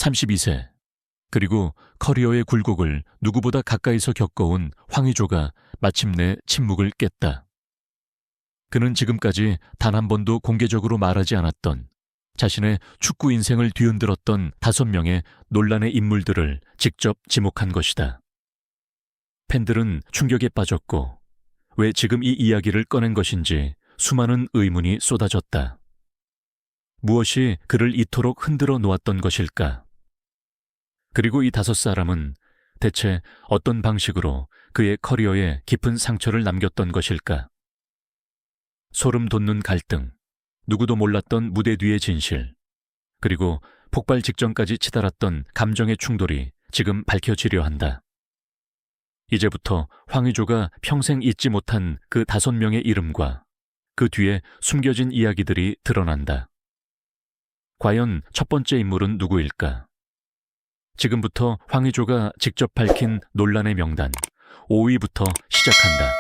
32세. 그리고 커리어의 굴곡을 누구보다 가까이서 겪어온 황의조가 마침내 침묵을 깼다. 그는 지금까지 단 한 번도 공개적으로 말하지 않았던 자신의 축구 인생을 뒤흔들었던 5명의 논란의 인물들을 직접 지목한 것이다. 팬들은 충격에 빠졌고 왜 지금 이 이야기를 꺼낸 것인지 수많은 의문이 쏟아졌다. 무엇이 그를 이토록 흔들어 놓았던 것일까? 그리고 이 5사람은 대체 어떤 방식으로 그의 커리어에 깊은 상처를 남겼던 것일까? 소름 돋는 갈등, 누구도 몰랐던 무대 뒤의 진실, 그리고 폭발 직전까지 치달았던 감정의 충돌이 지금 밝혀지려 한다. 이제부터 황의조가 평생 잊지 못한 그 5명의 이름과 그 뒤에 숨겨진 이야기들이 드러난다. 과연 첫 번째 인물은 누구일까? 지금부터 황의조가 직접 밝힌 논란의 명단 5위부터 시작한다.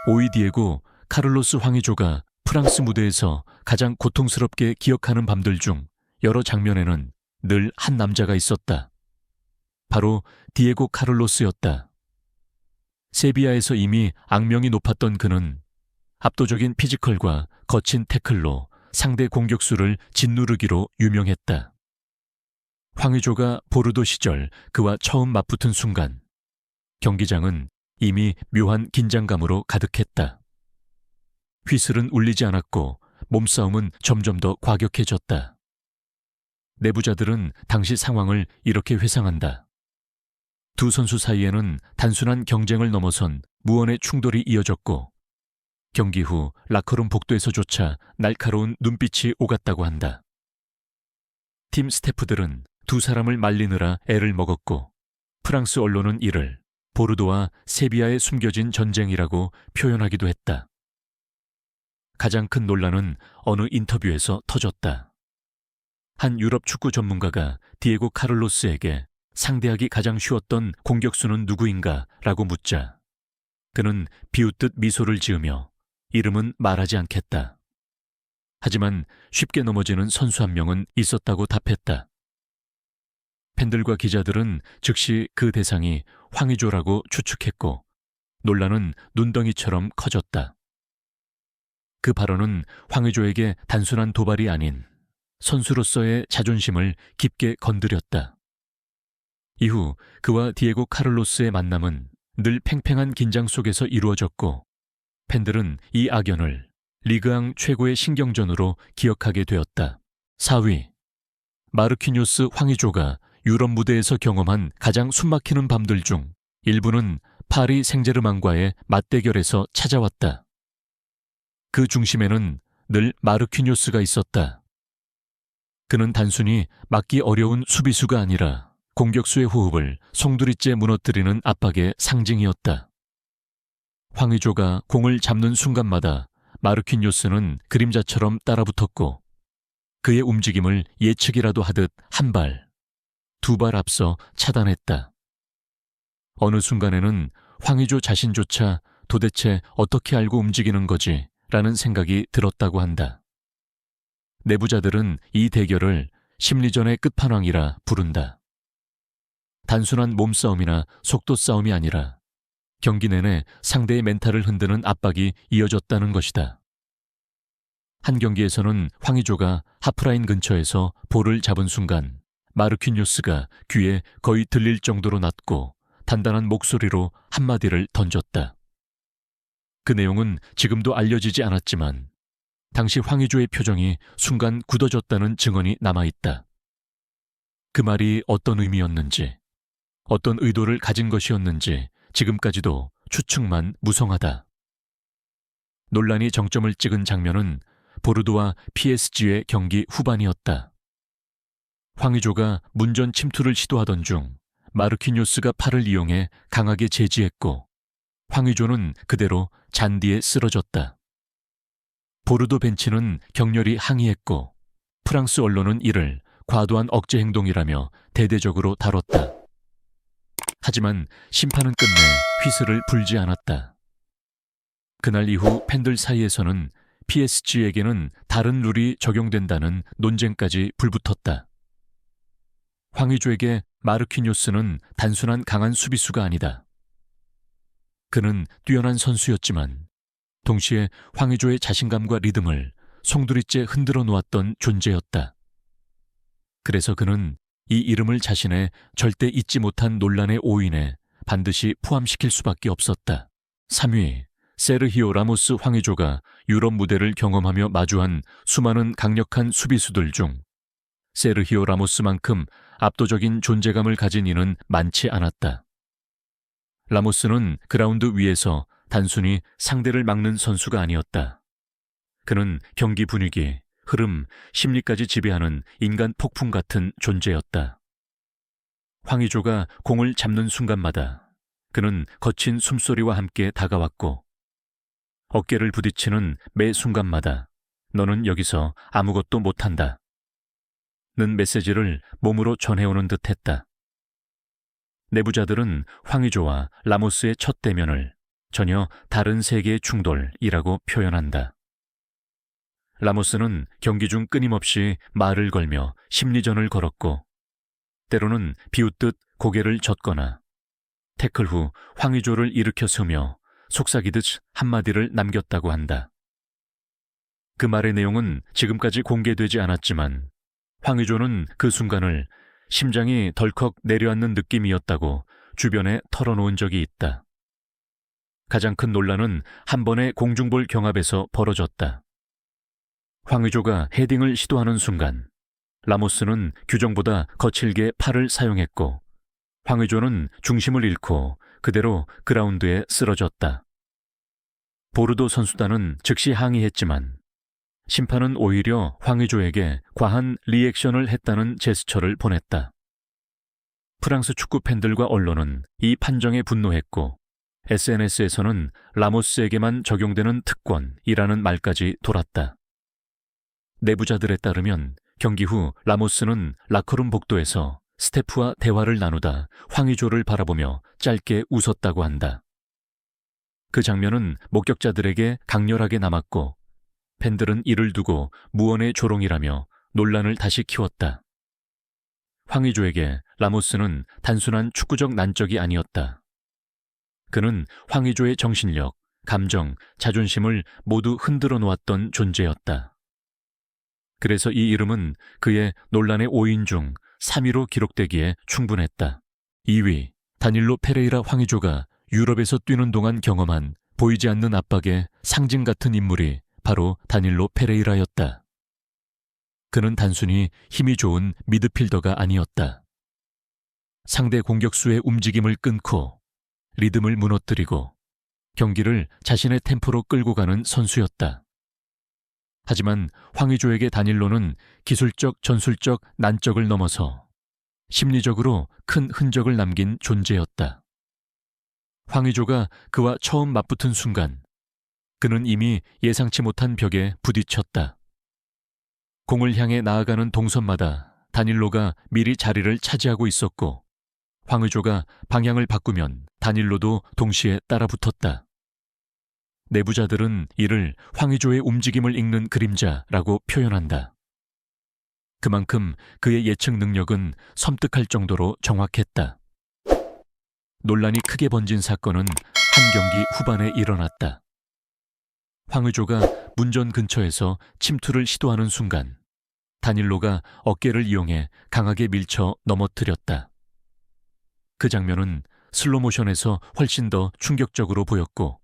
5위 디에고 카를로스 황의조가 프랑스 무대에서 가장 고통스럽게 기억하는 밤들 중 여러 장면에는 늘 한 남자가 있었다. 바로 디에고 카를로스였다. 세비야에서 이미 악명이 높았던 그는 압도적인 피지컬과 거친 태클로 상대 공격수를 짓누르기로 유명했다. 황의조가 보르도 시절 그와 처음 맞붙은 순간 경기장은 이미 묘한 긴장감으로 가득했다. 휘슬은 울리지 않았고 몸싸움은 점점 더 과격해졌다. 내부자들은 당시 상황을 이렇게 회상한다. 두 선수 사이에는 단순한 경쟁을 넘어선 무언의 충돌이 이어졌고 경기 후 라커룸 복도에서조차 날카로운 눈빛이 오갔다고 한다. 팀 스태프들은 두 사람을 말리느라 애를 먹었고 프랑스 언론은 이를 보르도와 세비야에 숨겨진 전쟁이라고 표현하기도 했다. 가장 큰 논란은 어느 인터뷰에서 터졌다. 한 유럽 축구 전문가가 디에고 카를로스에게 상대하기 가장 쉬웠던 공격수는 누구인가 라고 묻자 그는 비웃듯 미소를 지으며 이름은 말하지 않겠다. 하지만 쉽게 넘어지는 선수 한 명은 있었다고 답했다. 팬들과 기자들은 즉시 그 대상이 황의조라고 추측했고 논란은 눈덩이처럼 커졌다. 그 발언은 황의조에게 단순한 도발이 아닌 선수로서의 자존심을 깊게 건드렸다. 이후 그와 디에고 카를로스의 만남은 늘 팽팽한 긴장 속에서 이루어졌고 팬들은 이 악연을 리그앙 최고의 신경전으로 기억하게 되었다. 4위. 마르퀴뉴스 황의조가 유럽 무대에서 경험한 가장 숨막히는 밤들 중 일부는 파리 생제르맹과의 맞대결에서 찾아왔다. 그 중심에는 늘 마르퀴뉴스가 있었다. 그는 단순히 막기 어려운 수비수가 아니라 공격수의 호흡을 송두리째 무너뜨리는 압박의 상징이었다. 황의조가 공을 잡는 순간마다 마르퀴뉴스는 그림자처럼 따라붙었고 그의 움직임을 예측이라도 하듯 한 발, 두 발 앞서 차단했다. 어느 순간에는 황의조 자신조차 도대체 어떻게 알고 움직이는 거지? 라는 생각이 들었다고 한다. 내부자들은 이 대결을 심리전의 끝판왕이라 부른다. 단순한 몸싸움이나 속도 싸움이 아니라 경기 내내 상대의 멘탈을 흔드는 압박이 이어졌다는 것이다. 한 경기에서는 황의조가 하프라인 근처에서 볼을 잡은 순간 마르퀴뉴스가 귀에 거의 들릴 정도로 낮고 단단한 목소리로 한마디를 던졌다. 그 내용은 지금도 알려지지 않았지만 당시 황의조의 표정이 순간 굳어졌다는 증언이 남아있다. 그 말이 어떤 의미였는지, 어떤 의도를 가진 것이었는지 지금까지도 추측만 무성하다. 논란이 정점을 찍은 장면은 보르도와 PSG의 경기 후반이었다. 황의조가 문전 침투를 시도하던 중 마르퀴뉴스가 팔을 이용해 강하게 제지했고 황의조는 그대로 잔디에 쓰러졌다. 보르도 벤치는 격렬히 항의했고 프랑스 언론은 이를 과도한 억제 행동이라며 대대적으로 다뤘다. 하지만 심판은 끝내 휘슬을 불지 않았다. 그날 이후 팬들 사이에서는 PSG에게는 다른 룰이 적용된다는 논쟁까지 불붙었다. 황의조에게 마르퀴뉴스는 단순한 강한 수비수가 아니다. 그는 뛰어난 선수였지만 동시에 황의조의 자신감과 리듬을 송두리째 흔들어 놓았던 존재였다. 그래서 그는 이 이름을 자신의 절대 잊지 못한 논란의 오인에 반드시 포함시킬 수밖에 없었다. 3위, 세르히오 라모스. 황의조가 유럽 무대를 경험하며 마주한 수많은 강력한 수비수들 중 세르히오 라모스만큼 압도적인 존재감을 가진 이는 많지 않았다. 라모스는 그라운드 위에서 단순히 상대를 막는 선수가 아니었다. 그는 경기 분위기, 흐름, 심리까지 지배하는 인간 폭풍 같은 존재였다. 황의조가 공을 잡는 순간마다 그는 거친 숨소리와 함께 다가왔고 어깨를 부딪히는 매 순간마다 너는 여기서 아무것도 못한다 는 메시지를 몸으로 전해오는 듯했다. 내부자들은 황의조와 라모스의 첫 대면을 전혀 다른 세계의 충돌이라고 표현한다. 라모스는 경기 중 끊임없이 말을 걸며 심리전을 걸었고 때로는 비웃듯 고개를 젓거나 태클 후 황의조를 일으켜 세우며 속삭이듯 한마디를 남겼다고 한다. 그 말의 내용은 지금까지 공개되지 않았지만 황의조는 그 순간을 심장이 덜컥 내려앉는 느낌이었다고 주변에 털어놓은 적이 있다. 가장 큰 논란은 한 번의 공중볼 경합에서 벌어졌다. 황의조가 헤딩을 시도하는 순간 라모스는 규정보다 거칠게 팔을 사용했고 황의조는 중심을 잃고 그대로 그라운드에 쓰러졌다. 보르도 선수단은 즉시 항의했지만 심판은 오히려 황의조에게 과한 리액션을 했다는 제스처를 보냈다. 프랑스 축구 팬들과 언론은 이 판정에 분노했고 SNS에서는 라모스에게만 적용되는 특권이라는 말까지 돌았다. 내부자들에 따르면 경기 후 라모스는 라커룸 복도에서 스태프와 대화를 나누다 황의조를 바라보며 짧게 웃었다고 한다. 그 장면은 목격자들에게 강렬하게 남았고 팬들은 이를 두고 무언의 조롱이라며 논란을 다시 키웠다. 황의조에게 라모스는 단순한 축구적 난적이 아니었다. 그는 황의조의 정신력, 감정, 자존심을 모두 흔들어 놓았던 존재였다. 그래서 이 이름은 그의 논란의 5인 중 3위로 기록되기에 충분했다. 2위, 다닐로 페레이라. 황의조가 유럽에서 뛰는 동안 경험한 보이지 않는 압박의 상징 같은 인물이 바로 다닐로 페레이라였다. 그는 단순히 힘이 좋은 미드필더가 아니었다. 상대 공격수의 움직임을 끊고 리듬을 무너뜨리고 경기를 자신의 템포로 끌고 가는 선수였다. 하지만 황의조에게 다닐로는 기술적, 전술적 난적을 넘어서 심리적으로 큰 흔적을 남긴 존재였다. 황의조가 그와 처음 맞붙은 순간 그는 이미 예상치 못한 벽에 부딪혔다. 공을 향해 나아가는 동선마다 다닐로가 미리 자리를 차지하고 있었고 황의조가 방향을 바꾸면 다닐로도 동시에 따라붙었다. 내부자들은 이를 황의조의 움직임을 읽는 그림자라고 표현한다. 그만큼 그의 예측 능력은 섬뜩할 정도로 정확했다. 논란이 크게 번진 사건은 한 경기 후반에 일어났다. 황의조가 문전 근처에서 침투를 시도하는 순간 다닐로가 어깨를 이용해 강하게 밀쳐 넘어뜨렸다. 그 장면은 슬로모션에서 훨씬 더 충격적으로 보였고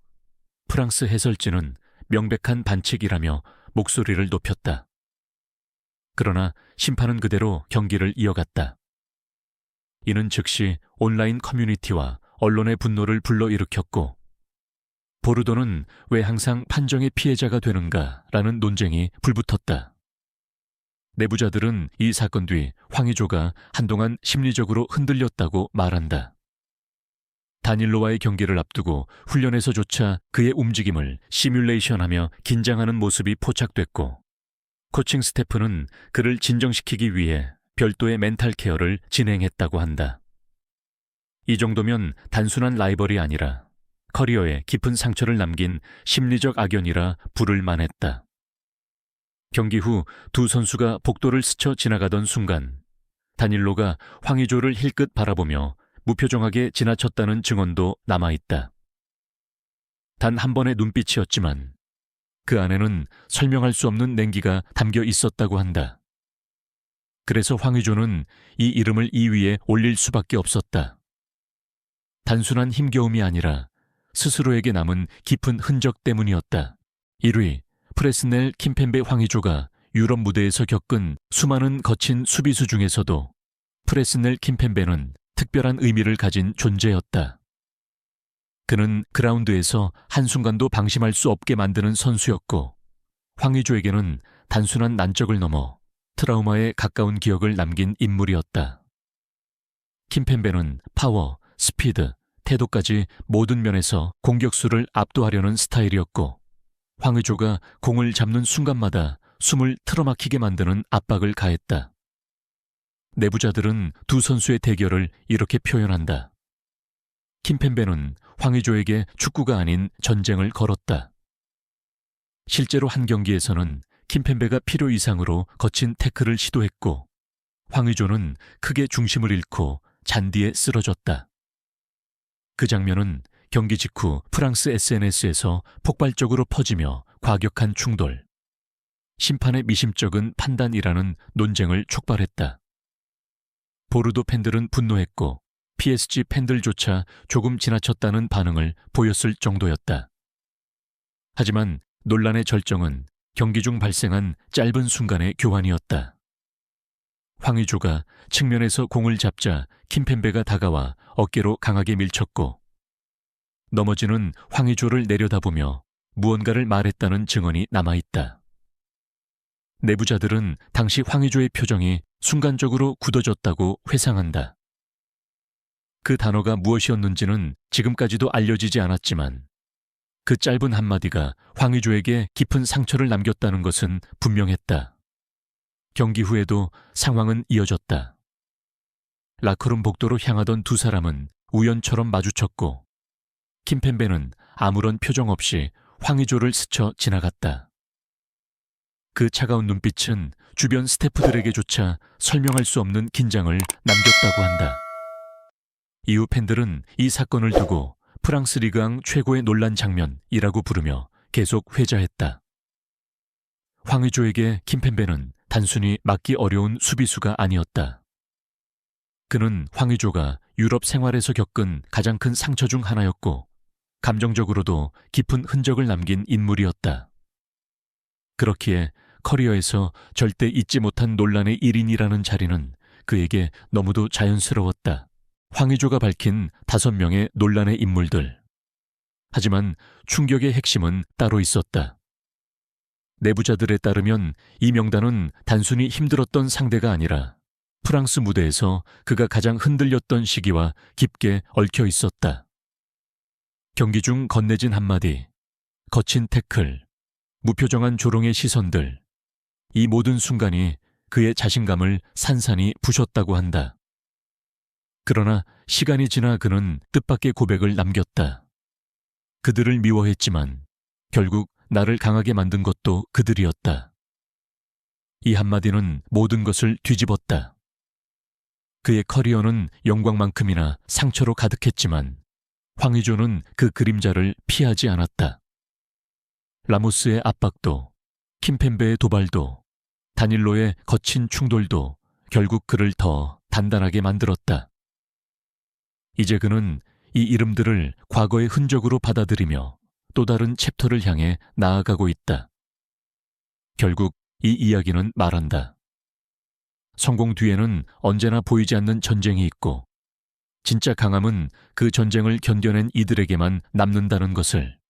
프랑스 해설진은 명백한 반칙이라며 목소리를 높였다. 그러나 심판은 그대로 경기를 이어갔다. 이는 즉시 온라인 커뮤니티와 언론의 분노를 불러일으켰고 보르도는 왜 항상 판정의 피해자가 되는가라는 논쟁이 불붙었다. 내부자들은 이 사건 뒤 황의조가 한동안 심리적으로 흔들렸다고 말한다. 다닐로와의 경기를 앞두고 훈련에서조차 그의 움직임을 시뮬레이션하며 긴장하는 모습이 포착됐고 코칭 스태프는 그를 진정시키기 위해 별도의 멘탈 케어를 진행했다고 한다. 이 정도면 단순한 라이벌이 아니라 커리어에 깊은 상처를 남긴 심리적 악연이라 부를 만했다. 경기 후 두 선수가 복도를 스쳐 지나가던 순간 단일로가 황의조를 힐끗 바라보며 무표정하게 지나쳤다는 증언도 남아있다. 단 한 번의 눈빛이었지만 그 안에는 설명할 수 없는 냉기가 담겨 있었다고 한다. 그래서 황의조는 이 이름을 이 위에 올릴 수밖에 없었다. 단순한 힘겨움이 아니라 스스로에게 남은 깊은 흔적 때문이었다. 1위, 프레스넬 킴펜베 황의조가 유럽 무대에서 겪은 수많은 거친 수비수 중에서도 프레스넬 킴펜베는 특별한 의미를 가진 존재였다. 그는 그라운드에서 한순간도 방심할 수 없게 만드는 선수였고 황의조에게는 단순한 난적을 넘어 트라우마에 가까운 기억을 남긴 인물이었다. 킴펜베는 파워, 스피드, 태도까지 모든 면에서 공격수를 압도하려는 스타일이었고 황의조가 공을 잡는 순간마다 숨을 틀어막히게 만드는 압박을 가했다. 내부자들은 두 선수의 대결을 이렇게 표현한다. 킴펜베는 황의조에게 축구가 아닌 전쟁을 걸었다. 실제로 한 경기에서는 킴펜베가 필요 이상으로 거친 태클을 시도했고 황의조는 크게 중심을 잃고 잔디에 쓰러졌다. 그 장면은 경기 직후 프랑스 SNS에서 폭발적으로 퍼지며 과격한 충돌, 심판의 미심쩍은 판단이라는 논쟁을 촉발했다. 보르도 팬들은 분노했고 PSG 팬들조차 조금 지나쳤다는 반응을 보였을 정도였다. 하지만 논란의 절정은 경기 중 발생한 짧은 순간의 교환이었다. 황의조가 측면에서 공을 잡자 킴펜베가 다가와 어깨로 강하게 밀쳤고 넘어지는 황의조를 내려다보며 무언가를 말했다는 증언이 남아있다. 내부자들은 당시 황의조의 표정이 순간적으로 굳어졌다고 회상한다. 그 단어가 무엇이었는지는 지금까지도 알려지지 않았지만 그 짧은 한마디가 황의조에게 깊은 상처를 남겼다는 것은 분명했다. 경기 후에도 상황은 이어졌다. 라커룸 복도로 향하던 두 사람은 우연처럼 마주쳤고 킴펜베는 아무런 표정 없이 황의조를 스쳐 지나갔다. 그 차가운 눈빛은 주변 스태프들에게조차 설명할 수 없는 긴장을 남겼다고 한다. 이후 팬들은 이 사건을 두고 프랑스 리그앙 최고의 논란 장면이라고 부르며 계속 회자했다. 황의조에게 킴펜베는 단순히 막기 어려운 수비수가 아니었다. 그는 황의조가 유럽 생활에서 겪은 가장 큰 상처 중 하나였고 감정적으로도 깊은 흔적을 남긴 인물이었다. 그렇기에 커리어에서 절대 잊지 못한 논란의 1인이라는 자리는 그에게 너무도 자연스러웠다. 황의조가 밝힌 5명의 논란의 인물들. 하지만 충격의 핵심은 따로 있었다. 내부자들에 따르면 이 명단은 단순히 힘들었던 상대가 아니라 프랑스 무대에서 그가 가장 흔들렸던 시기와 깊게 얽혀 있었다. 경기 중 건네진 한마디, 거친 태클, 무표정한 조롱의 시선들, 이 모든 순간이 그의 자신감을 산산이 부셨다고 한다. 그러나 시간이 지나 그는 뜻밖의 고백을 남겼다. 그들을 미워했지만 결국 나를 강하게 만든 것도 그들이었다. 이 한마디는 모든 것을 뒤집었다. 그의 커리어는 영광만큼이나 상처로 가득했지만 황의조는 그 그림자를 피하지 않았다. 라모스의 압박도, 킴펜베의 도발도, 다닐로의 거친 충돌도 결국 그를 더 단단하게 만들었다. 이제 그는 이 이름들을 과거의 흔적으로 받아들이며 또 다른 챕터를 향해 나아가고 있다. 결국 이 이야기는 말한다. 성공 뒤에는 언제나 보이지 않는 전쟁이 있고 진짜 강함은 그 전쟁을 견뎌낸 이들에게만 남는다는 것을.